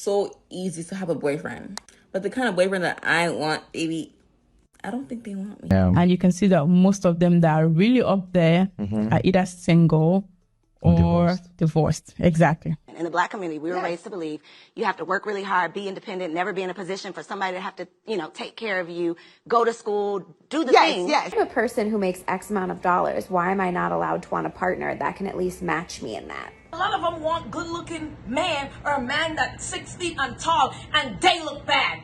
so easy to have a boyfriend. But the kind of boyfriend that I want, baby, I don't think they want me. Yeah. And you can see that most of them that are really up there are either single or divorced. Exactly. In the Black community, we were raised to believe you have to work really hard, be independent, never be in a position for somebody to have to, take care of you, go to school, do the thing. Yes. I'm a person who makes X amount of dollars. Why am I not allowed to want a partner that can at least match me in that? A lot of them want good-looking man or a man that's 6 feet and tall, and they look bad.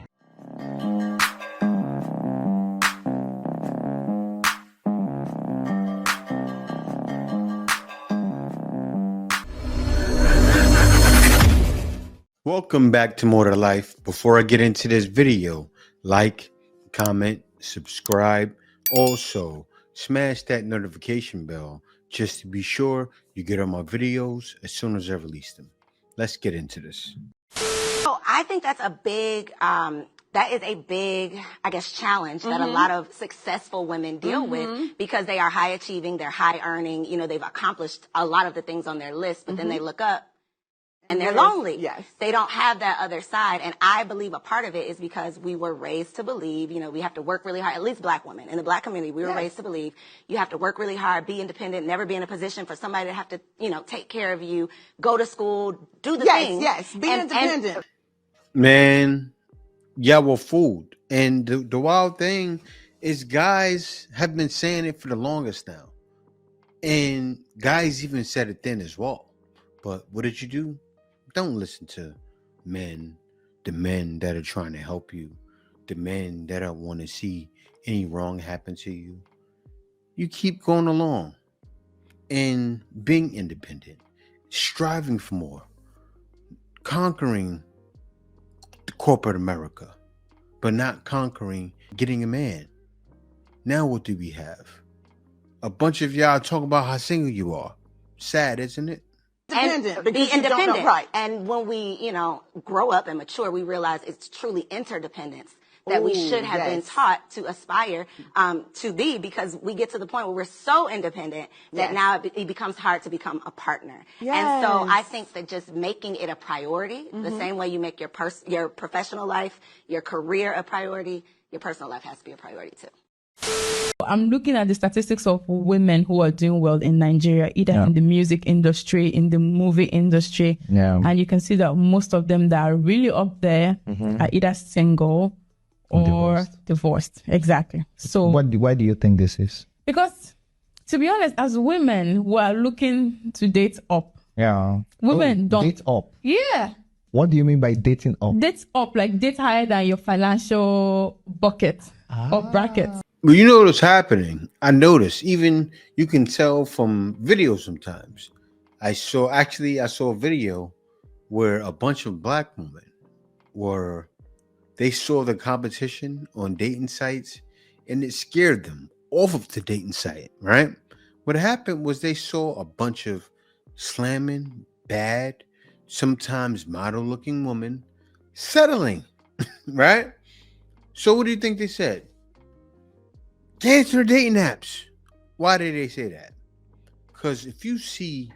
Welcome back to More to Life. Before I get into this video, like, comment, subscribe. Also, smash that notification bell just to be sure you get all my videos as soon as I release them. Let's get into this. So I think that's a big, that is a big, I guess, challenge that a lot of successful women deal with because they are high achieving, they're high earning, they've accomplished a lot of the things on their list, but then they look up and they're lonely. Yes. They don't have that other side. And I believe a part of it is because we were raised to believe, we have to work really hard, at least Black women. In the Black community, we were raised to believe you have to work really hard, be independent, never be in a position for somebody to have to, take care of you, go to school, do the thing. Yes, be independent. Man, yeah, well, food. And the wild thing is guys have been saying it for the longest now. And guys even said it then as well. But what did you do? Don't listen to men, the men that are trying to help you, the men that don't want to see any wrong happen to you. You keep going along and being independent, striving for more, conquering the corporate America, but not conquering getting a man. Now what do we have? A bunch of y'all talk about how single you are. Sad, isn't it? And be independent. Right. And when we, grow up and mature, we realize it's truly interdependence that we should have been taught to aspire to be, because we get to the point where we're so independent that now it becomes hard to become a partner. And so I think that just making it a priority, the same way you make your professional life, your career a priority, your personal life has to be a priority too. I'm looking at the statistics of women who are doing well in Nigeria, either in the music industry, in the movie industry. And you can see that most of them that are really up there are either single or divorced. Exactly. So why do you think this is? Because, to be honest, as women who are looking to date up, women don't date up. Yeah. What do you mean by dating up? Date up, like date higher than your financial bucket or bracket. Well, you know what's happening? I noticed, even you can tell from videos sometimes. I saw a video where a bunch of Black women they saw the competition on dating sites and it scared them off of the dating site, right? What happened was they saw a bunch of slamming, bad, sometimes model-looking women settling, right? So what do you think they said? Cancel dating apps. Why did they say that? Because if you see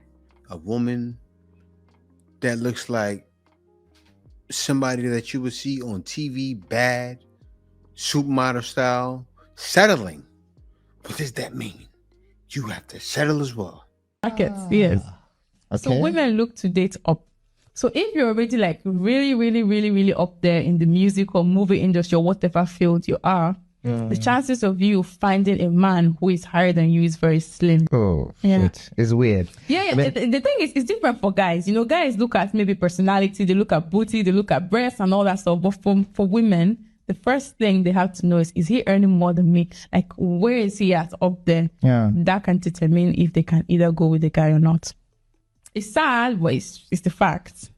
a woman that looks like somebody that you would see on TV, bad, supermodel style, settling, what does that mean? You have to settle as well. Brackets, yes. Okay. So women look to date up. So if you're already like really, really, really, really up there in the music or movie industry or whatever field you are, the chances of you finding a man who is higher than you is very slim. Oh, shit. It's weird. Yeah. The thing is, it's different for guys. Guys look at maybe personality, they look at booty, they look at breasts and all that stuff. But for women, the first thing they have to know is he earning more than me? Like, where is he at up there? Yeah. That can determine if they can either go with the guy or not. It's sad, but it's the fact.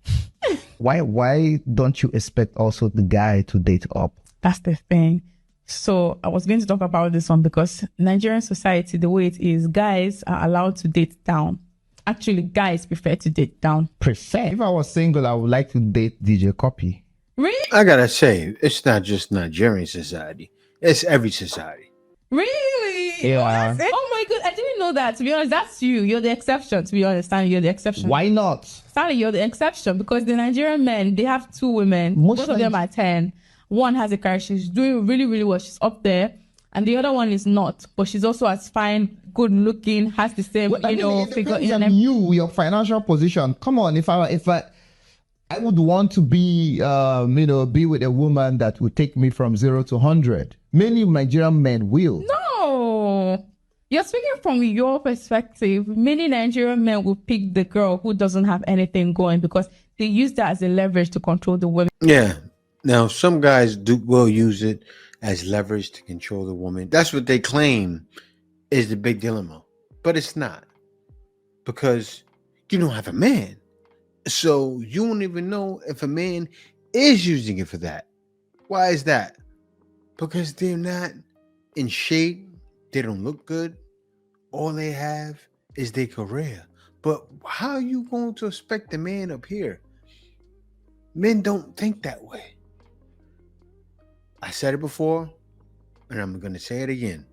Why don't you expect also the guy to date up? That's the thing. So I was going to talk about this one because Nigerian society, the way it is, guys are allowed to date down. Actually, guys prefer to date down. Prefer? If I was single, I would like to date DJ Copy. Really? I gotta say, it's not just Nigerian society. It's every society. Really? Yeah. Oh my God. I didn't know that, to be honest, that's you. You're the exception, to be honest. Stanley, you're the exception. Why not? Stanley, you're the exception because the Nigerian men, they have 2 women. Both of them are 10. One has a career. She's doing really, really well. She's up there. And the other one is not. But she's also as fine, good looking, has the same, figure. Your financial position. Come on, if I would want to be, be with a woman that would take me from 0 to 100. Many Nigerian men will. No. You're speaking from your perspective. Many Nigerian men will pick the girl who doesn't have anything going because they use that as a leverage to control the women. Yeah. Now, some guys will use it as leverage to control the woman. That's what they claim is the big dilemma. But it's not. Because you don't have a man. So you won't even know if a man is using it for that. Why is that? Because they're not in shape. They don't look good. All they have is their career. But how are you going to expect a man up here? Men don't think that way. I said it before, and I'm going to say it again.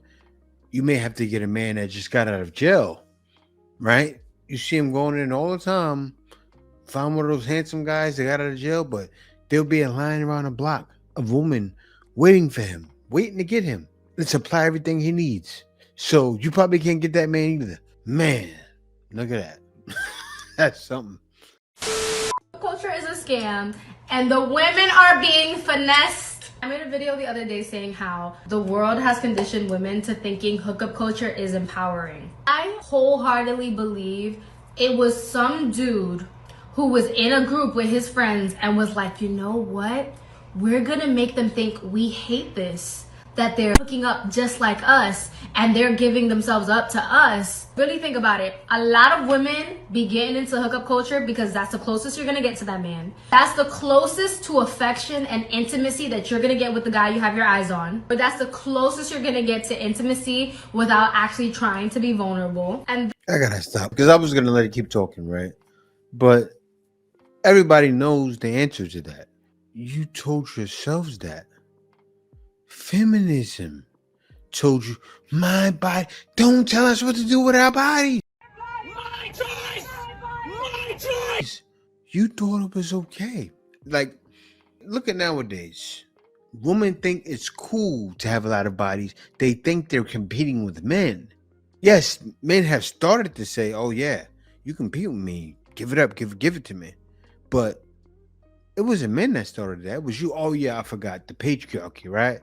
You may have to get a man that just got out of jail, right? You see him going in all the time. Find one of those handsome guys that got out of jail, but there'll be a line around the block of women waiting for him, waiting to get him. Let's supply everything he needs. So you probably can't get that man either. Man, look at that. That's something. Culture is a scam, and the women are being finessed. I made a video the other day saying how the world has conditioned women to thinking hookup culture is empowering. I wholeheartedly believe it was some dude who was in a group with his friends and was like, you know what? We're gonna make them think we hate this, that they're hooking up just like us and they're giving themselves up to us. Really think about it. A lot of women be getting into hookup culture because that's the closest you're gonna get to that man. That's the closest to affection and intimacy that you're gonna get with the guy you have your eyes on. But that's the closest you're gonna get to intimacy without actually trying to be vulnerable. And I gotta stop because I was gonna let it keep talking, right? But everybody knows the answer to that. You told yourselves that. Feminism told you, my body, don't tell us what to do with our bodies. My choice! My choice! You thought it was okay. Like, look at nowadays. Women think it's cool to have a lot of bodies. They think they're competing with men. Yes, men have started to say, oh yeah, you compete with me. Give it up, give it to me. But it wasn't men that started that. It was you. Oh yeah, I forgot. The patriarchy, right?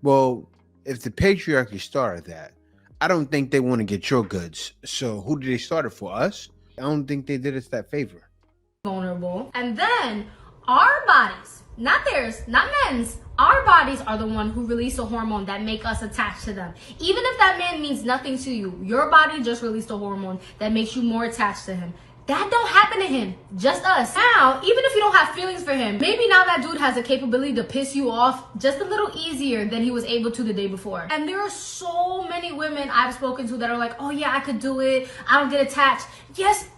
Well, if the patriarchy started that, I don't think they want to get your goods. So who did they start it for? Us? I don't think they did us that favor. Vulnerable. And then our bodies, not theirs, not men's, our bodies are the one who release a hormone that make us attached to them. Even if that man means nothing to you, your body just released a hormone that makes you more attached to him. That don't happen to him, just us. Now, even if you don't have feelings for him, maybe now that dude has a capability to piss you off just a little easier than he was able to the day before. And there are so many women I've spoken to that are like, oh yeah, I could do it. I don't get attached. Yes,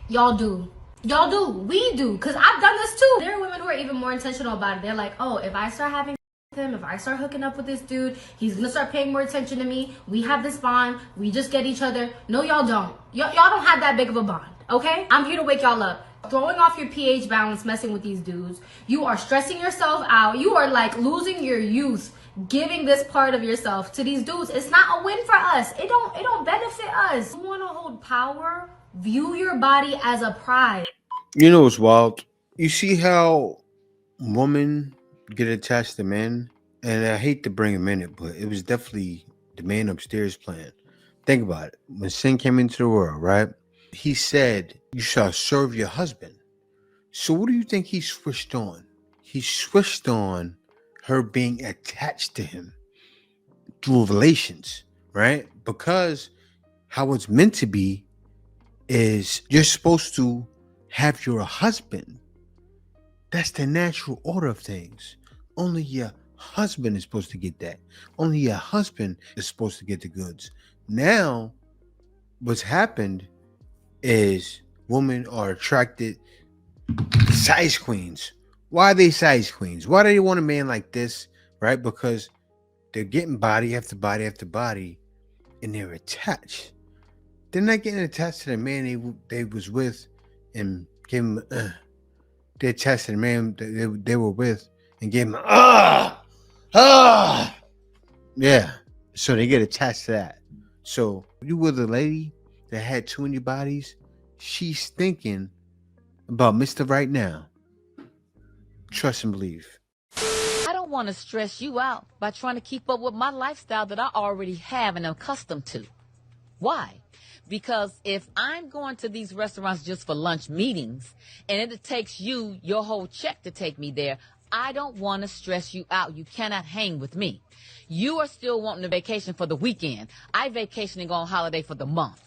y'all do. Y'all do. We do. Because I've done this too. There are women who are even more intentional about it. They're like, oh, if I start having with him, if I start hooking up with this dude, he's gonna start paying more attention to me. We have this bond. We just get each other. No, y'all don't. Y'all don't have that big of a bond. Okay? I'm here to wake y'all up. Throwing off your pH balance, messing with these dudes. You are stressing yourself out. You are like losing your youth, giving this part of yourself to these dudes. It's not a win for us. It don't benefit us. You want to hold power? View your body as a prize. You know what's wild? You see how women get attached to men? And I hate to bring him in it, but it was definitely the man upstairs plan. Think about it. When sin came into the world, right? He said, you shall serve your husband. So what do you think he switched on? He switched on her being attached to him through relations, right? Because how it's meant to be is you're supposed to have your husband. That's the natural order of things. Only your husband is supposed to get that. Only your husband is supposed to get the goods. Now, what's happened is women are attracted to size queens. Why are they size queens? Why do they want a man like this? Right? Because they're getting body after body after body and they're attached. They're not getting attached to the man they was with and gave him they attached to the man they were with and gave him yeah. So they get attached to that. So you with a lady that had too many bodies, she's thinking about Mr. Right now. Trust and believe. I don't want to stress you out by trying to keep up with my lifestyle that I already have and am accustomed to. Why? Because if I'm going to these restaurants just for lunch meetings and it takes you your whole check to take me there, I don't want to stress you out. You cannot hang with me. You are still wanting a vacation for the weekend. I vacation and go on holiday for the month.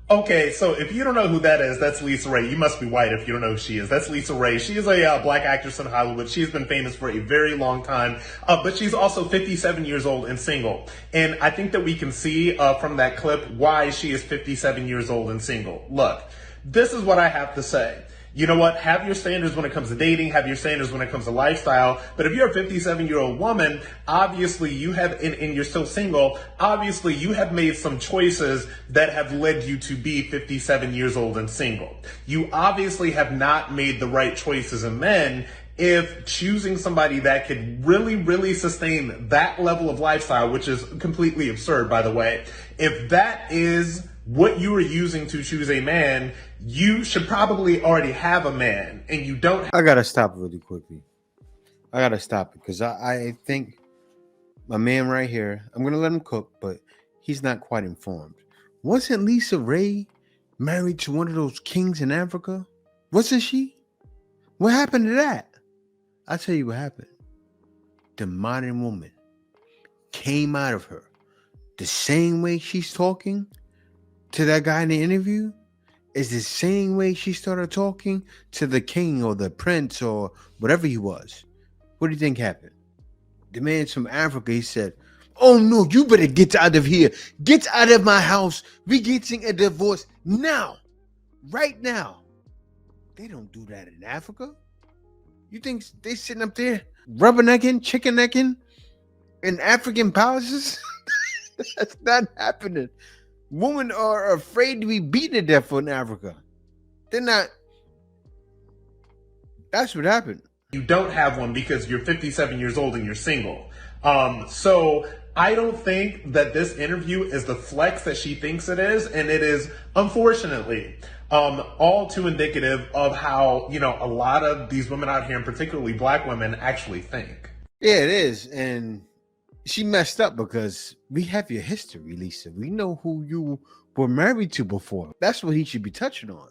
Okay, so if you don't know who that is, that's Lisa Ray. You must be white if you don't know who she is. That's Lisa Ray. She is a black actress in Hollywood. She's been famous for a very long time, but she's also 57 years old and single. And I think that we can see from that clip why she is 57 years old and single. Look, this is what I have to say. You know what? Have your standards when it comes to dating, have your standards when it comes to lifestyle. But if you're a 57-year-old woman, obviously you have, and you're still single, obviously you have made some choices that have led you to be 57 years old and single. You obviously have not made the right choices in men if choosing somebody that could really, really sustain that level of lifestyle, which is completely absurd, by the way. If that is what you are using to choose a man, you should probably already have a man, and you don't. I gotta stop really quickly. I gotta stop it because I think my man right here, I'm gonna let him cook, but he's not quite informed. Wasn't Lisa Ray married to one of those kings in Africa? Wasn't she? What happened to that? I'll tell you what happened. The modern woman came out of her the same way she's talking to that guy in the interview is the same way she started talking to the king or the prince or whatever he was. What do you think happened? The man's from Africa. He said, "Oh no, you better get out of here. Get out of my house. We're getting a divorce now. Right now." They don't do that in Africa. You think they sitting up there rubbernecking, chicken necking in African palaces? That's not happening. Women are afraid to be beaten to death in Africa. They're not. That's what happened. You don't have one because you're 57 years old and you're single. So I don't think that this interview is the flex that she thinks it is. And it is, unfortunately, all too indicative of how, a lot of these women out here, and particularly black women, actually think. Yeah, it is. And she messed up because we have your history, Lisa. We know who you were married to before. That's what he should be touching on.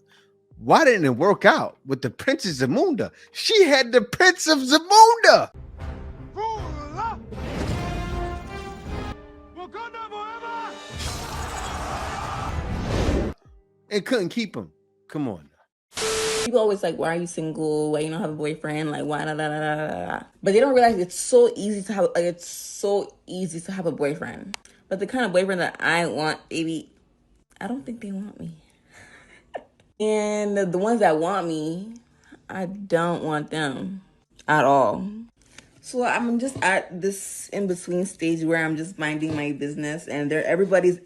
Why didn't it work out with the Princess Zamunda? She had the Prince of Zamunda. And couldn't keep him. Come on. People always like, why are you single? Why you don't have a boyfriend? Like, why? But they don't realize it's so easy to have a boyfriend. But the kind of boyfriend that I want, baby, I don't think they want me. And the ones that want me, I don't want them at all. So I'm just at this in-between stage where I'm just minding my business, and everybody's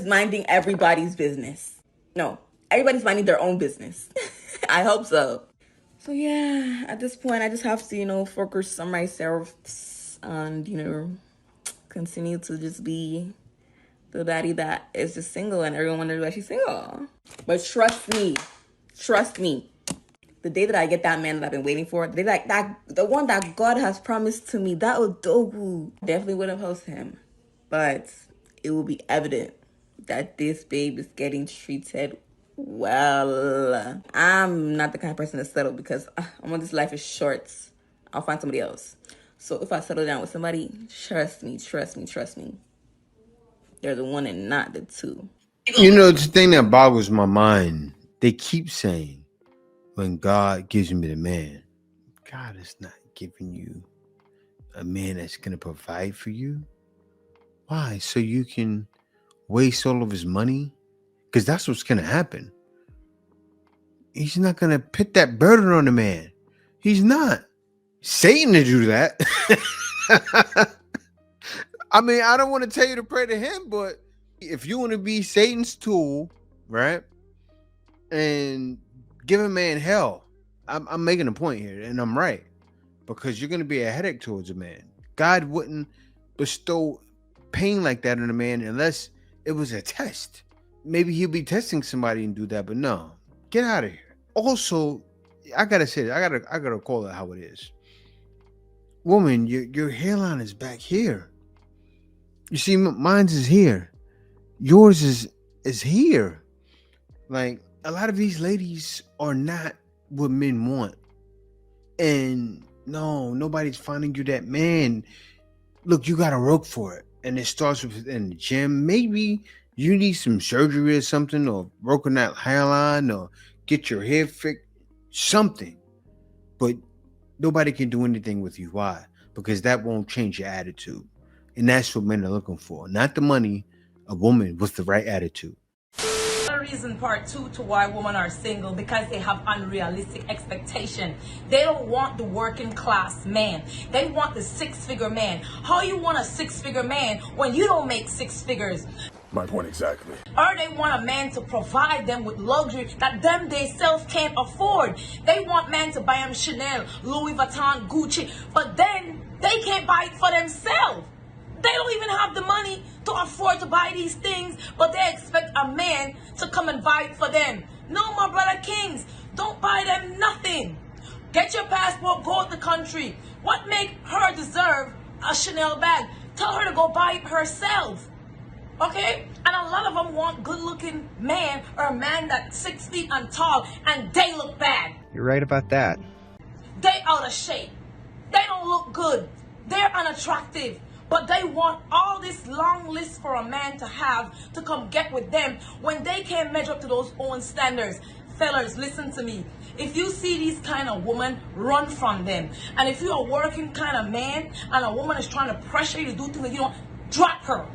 minding everybody's business. No, everybody's minding their own business. I hope so. So yeah, at this point, I just have to, focus on myself and, continue to just be the daddy that is just single, and everyone wonders why she's single. But trust me, the day that I get that man that I've been waiting for, the one that God has promised to me, that Odogu, definitely wouldn't post him. But it will be evident that this babe is getting treated well. I'm not the kind of person to settle because this life is short. I'll find somebody else. So if I settle down with somebody, trust me. They're the one and not the two. The thing that boggles my mind, they keep saying, when God gives me the man, God is not giving you a man that's going to provide for you. Why? So you can waste all of his money? Because that's what's going to happen. He's not going to put that burden on the man. He's not. Satan to do that. I mean, I don't want to tell you to pray to him, but if you want to be Satan's tool right? And give a man hell. I'm making a point here, and I'm right, because you're going to be a headache towards a man. God wouldn't bestow pain like that on a man unless it was a test. Maybe he'll be testing somebody and do that, but no, get out of here. Also, I gotta say that I gotta call it how it is. Woman, your hairline is back here. You see, mine's is here. Yours is here. Like, a lot of these ladies are not what men want. And no, nobody's finding you that man. Look, you gotta work for it. And it starts with in the gym. Maybe you need some surgery or something, or working that hairline, or get your hair fixed, something. But nobody can do anything with you. Why? Because that won't change your attitude. And that's what men are looking for. Not the money, a woman with the right attitude. Reason part two to why women are single, because they have unrealistic expectation. They don't want the working class man. They want the six-figure man. How you want a six-figure man when you don't make six figures? My point exactly. Or they want a man to provide them with luxury that them they self can't afford. They want men to buy them Chanel, Louis Vuitton, Gucci, but then they can't buy it for themselves. They don't even have the money to afford to buy these things, but they expect a man to come and buy it for them. No, my brother kings, don't buy them nothing. Get your passport, go out the country. What make her deserve a Chanel bag? Tell her to go buy it herself. Okay? And a lot of them want good-looking man, or a man that's 6 feet and tall, and they look bad. You're right about that. They out of shape. They don't look good. They're unattractive. But they want all this long list for a man to have to come get with them when they can't measure up to those own standards. Fellas, listen to me. If you see these kind of women, run from them. And if you're a working kind of man and a woman is trying to pressure you to do things that you don't, drop her.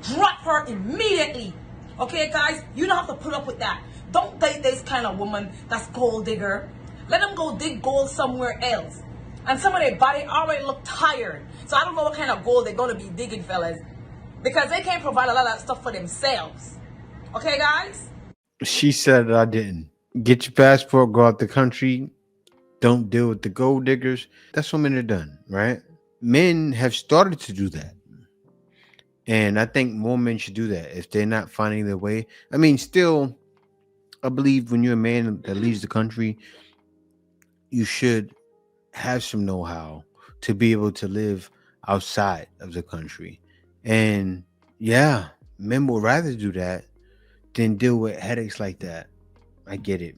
Drop her immediately. Okay, guys? You don't have to put up with that. Don't date this kind of woman that's gold digger. Let them go dig gold somewhere else. And some of their body already look tired. So I don't know what kind of gold they're going to be digging, fellas. Because they can't provide a lot of that stuff for themselves. Okay, guys? She said I didn't. Get your passport, go out the country. Don't deal with the gold diggers. That's what men are done, right? Men have started to do that. And I think more men should do that if they're not finding their way. I mean, still, I believe when you're a man that leaves the country, you should have some know-how to be able to live outside of the country. And yeah, men would rather do that than deal with headaches like that. I get it.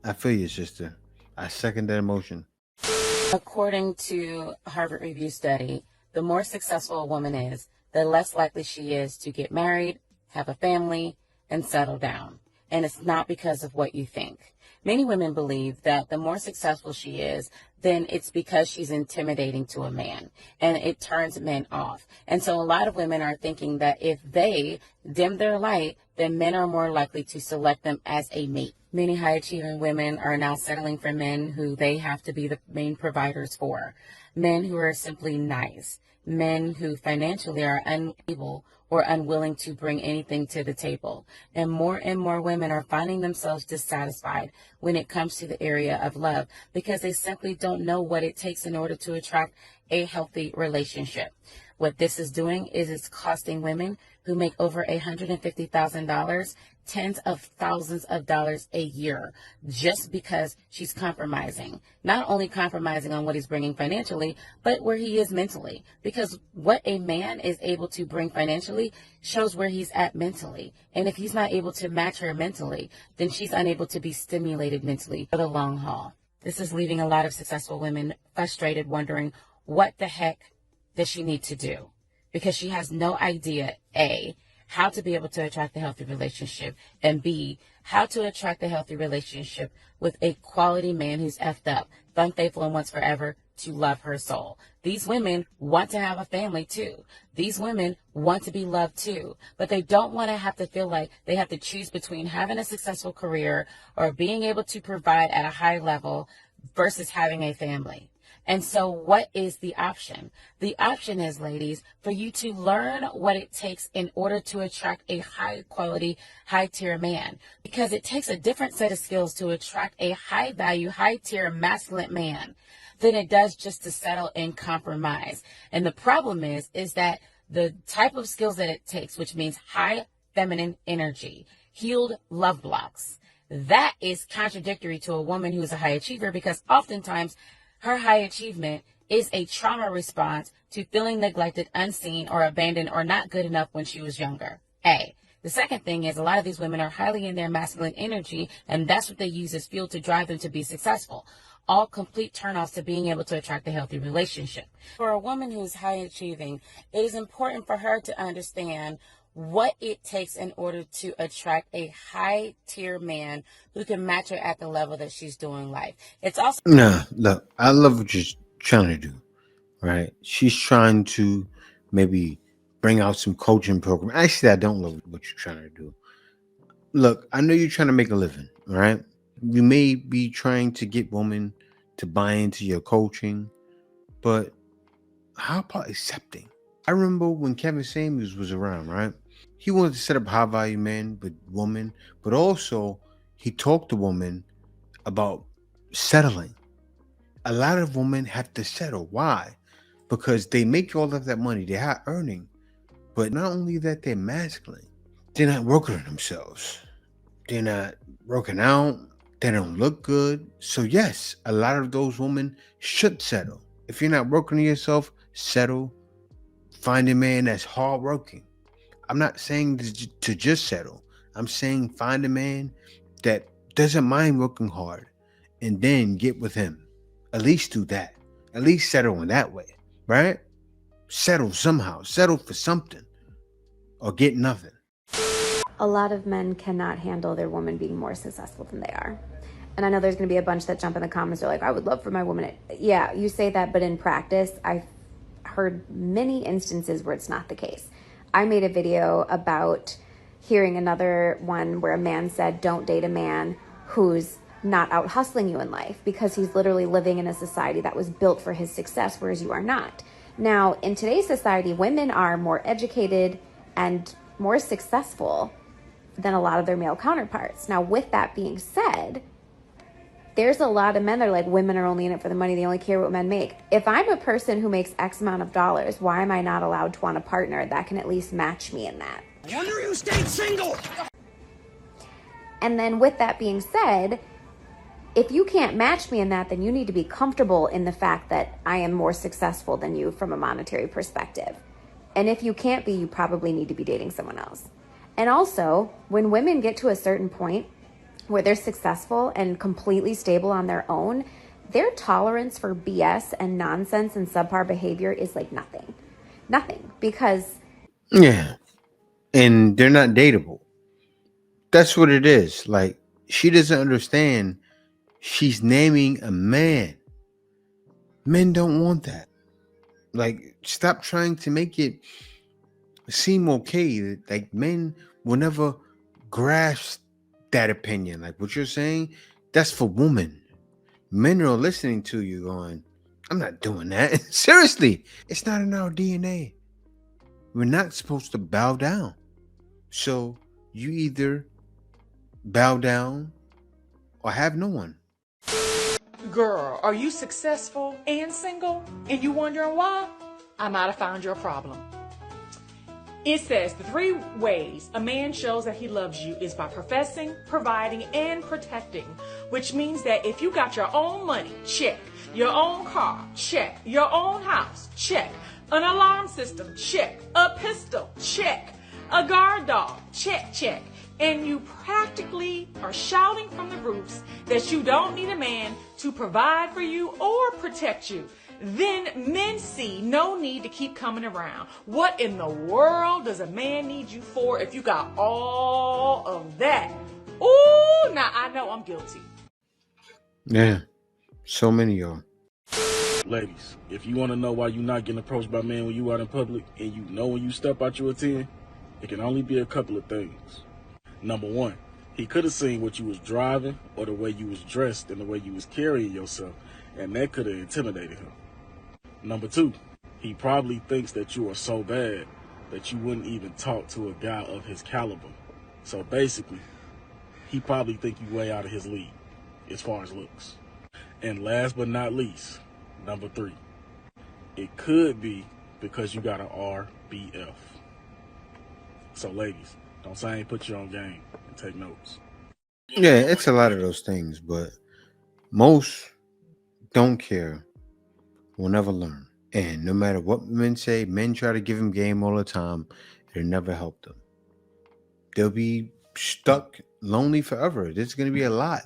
I feel you, sister. I second that emotion. According to a Harvard Review study, the more successful a woman is, the less likely she is to get married, have a family, and settle down. And it's not because of what you think. Many women believe that the more successful she is, then it's because she's intimidating to a man, and it turns men off. And so a lot of women are thinking that if they dim their light, then men are more likely to select them as a mate. Many high-achieving women are now settling for men who they have to be the main providers for, men who are simply nice, men who financially are unable or unwilling to bring anything to the table. And more women are finding themselves dissatisfied when it comes to the area of love because they simply don't know what it takes in order to attract a healthy relationship. What this is doing is it's costing women who make over $150,000 tens of thousands of dollars a year just because she's compromising. Not only compromising on what he's bringing financially, but where he is mentally. Because what a man is able to bring financially shows where he's at mentally. And if he's not able to match her mentally, then she's unable to be stimulated mentally for the long haul. This is leaving a lot of successful women frustrated, wondering what the heck does she need to do? Because she has no idea, A, how to be able to attract a healthy relationship, and B, how to attract a healthy relationship with a quality man who's effed up, unfaithful and wants forever to love her soul. These women want to have a family too. These women want to be loved too, but they don't want to have to feel like they have to choose between having a successful career or being able to provide at a high level versus having a family. And so what is the option? The option is, ladies, for you to learn what it takes in order to attract a high quality, high tier man, because it takes a different set of skills to attract a high value, high tier masculine man than it does just to settle and compromise. And the problem is that the type of skills that it takes, which means high feminine energy, healed love blocks, that is contradictory to a woman who is a high achiever, because oftentimes her high achievement is a trauma response to feeling neglected, unseen, or abandoned, or not good enough when she was younger. A. The second thing is a lot of these women are highly in their masculine energy, and that's what they use as fuel to drive them to be successful. All complete turnoffs to being able to attract a healthy relationship. For a woman who's high achieving, it is important for her to understand what it takes in order to attract a high tier man who can match her at the level that she's doing life. It's also Look, I love what you're trying to do, right? She's trying to maybe bring out some coaching program. Actually, I don't love what you're trying to do. Look, I know you're trying to make a living, right? You may be trying to get women to buy into your coaching, but how about accepting? I remember when Kevin Samuels was around, right? He wanted to set up high value men with women, but also he talked to women about settling. A lot of women have to settle. Why? Because they make all of that money. They're high earning. But not only that, they're masculine. They're not working on themselves. They're not working out. They don't look good. So yes, a lot of those women should settle. If you're not working on yourself, settle. Find a man that's hardworking. I'm not saying to just settle. I'm saying find a man that doesn't mind working hard and then get with him. At least do that. At least settle in that way, right? Settle somehow. Settle for something or get nothing. A lot of men cannot handle their woman being more successful than they are. And I know there's going to be a bunch that jump in the comments. They're like, I would love for my woman. Yeah, you say that, but in practice, I've heard many instances where it's not the case. I made a video about hearing another one where a man said, don't date a man who's not out hustling you in life, because he's literally living in a society that was built for his success, whereas you are not. Now, in today's society, women are more educated and more successful than a lot of their male counterparts. Now, with that being said, there's a lot of men that are like, women are only in it for the money. They only care what men make. If I'm a person who makes X amount of dollars, why am I not allowed to want a partner that can at least match me in that? Wonder you stayed single. And then with that being said, if you can't match me in that, then you need to be comfortable in the fact that I am more successful than you from a monetary perspective. And if you can't be, you probably need to be dating someone else. And also, when women get to a certain point where they're successful and completely stable on their own, their tolerance for BS and nonsense and subpar behavior is like nothing. Nothing. Because yeah. And they're not dateable. That's what it is. Like, she doesn't understand. She's naming a man. Men don't want that. Like, stop trying to make it seem okay. Like, men will never grasp that opinion. Like what you're saying, that's for women. Men are listening to you going, I'm not doing that. Seriously, it's not in our DNA. We're not supposed to bow down. So you either bow down or have no one. Girl, are you successful and single? And you wondering why? I might have found your problem. It says the 3 ways a man shows that he loves you is by professing, providing, and protecting, which means that if you got your own money, check. Your own car, check. Your own house, check. An alarm system, check. A pistol, check. A guard dog, check, check. And you practically are shouting from the roofs that you don't need a man to provide for you or protect you. Then men see no need to keep coming around. What in the world does a man need you for if you got all of that? Ooh, now I know I'm guilty. Yeah, so many of them. Ladies, if you want to know why you're not getting approached by men when you out in public and you know when you step out your 10, it can only be a couple of things. Number 1, he could have seen what you was driving or the way you was dressed and the way you was carrying yourself and that could have intimidated him. Number 2, he probably thinks that you are so bad that you wouldn't even talk to a guy of his caliber. So basically, he probably think you way out of his league as far as looks. And last but not least, number 3, it could be because you got an RBF. So ladies, don't say I ain't put you on game, and take notes. Yeah, it's a lot of those things, but most don't care, will never learn. And no matter what men say, men try to give them game all the time. It'll never help them. They'll be stuck lonely forever. There's going to be a lot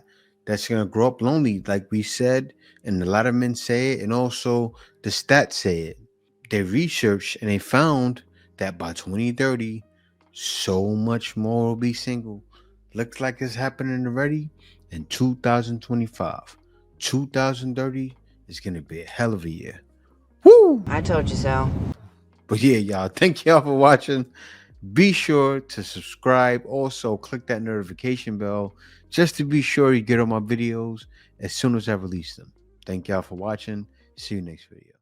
that's going to grow up lonely, like we said, and a lot of men say it, and also the stats say it. They researched and they found that by 2030, so much more will be single. Looks like it's happening already in 2025. 2030 is going to be a hell of a year. Woo! I told you so. But yeah, y'all, thank y'all for watching. Be sure to subscribe. Also, click that notification bell just to be sure you get all my videos as soon as I release them. Thank y'all for watching. See you next video.